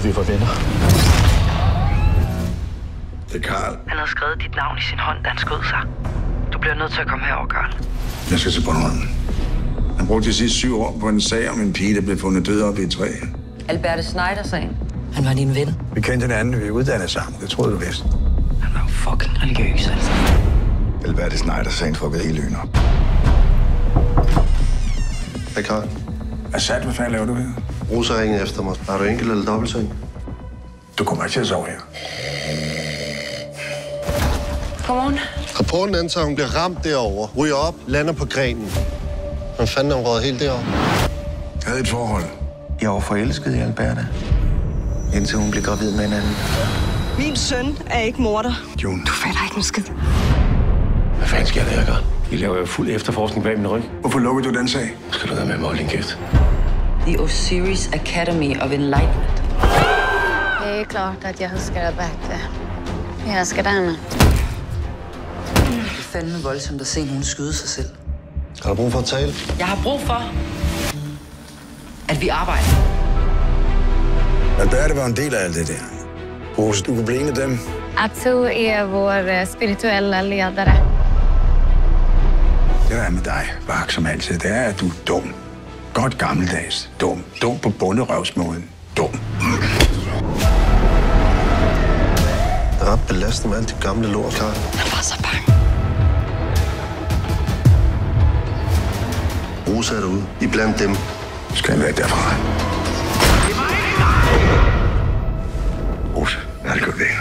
vi var venner. Det er Karl. Han havde skrevet dit navn i sin hånd, da han skød sig. Du bliver nødt til at komme herover, Karl. Jeg skal til Bornholm. Han brugte de sidste 7 år på en sag om en pige, der blev fundet død oppe i et træ. Alberte Schneider-sagen. Han var din ven. Vi kendte hinanden, vi uddannede sammen. Det troede du vidste. Han var jo fucking religiøs, altså. Alberte Schneider-sagen fuckede hele øen op. Hej, Karl. Assad, hvad fanden laver du her? Rosa ringede efter mig. Har du enkelt eller dobbeltseng? Du kommer ikke til at sove her. Godmorgen. Rapporten antager, at hun bliver ramt derovre. Ryger op, lander på grenen. Men fanden er hun røget helt derovre? Jeg havde et forhold. Jeg var forelsket i Alberte, indtil hun blev gravid med en anden. Min søn er ikke morder. June. Du fatter ikke en skid. Hvad fanden skal jeg der gøre? I laver jo fuld efterforskning bag min ryg. Hvorfor lukkede du den sag? Skal du være med mig, din kæft? The Osiris Academy of Enlightenment. Det är klart att jag önskar Alberte. Jag älskar henne. Det er fandme voldsomt at se nogen skyde sig selv. Har du brug for at tale? Jeg har brug for, at vi arbejder. Alberte var en del af alt det der. Rosa, du kunne blive en af dem. Atu är vår spirituella ledare. Det der er med dig, Bak, som altid, det er, at du er dum. Godt gammeldags. Dum. Dum på bunderøvsmåden. Dum. Det er ret belastende med alt det gamle lort, Karl. Han var så bange. Rosa er derude. I blandt dem. Du skal være derfra. Rosa, jeg har det godt væk.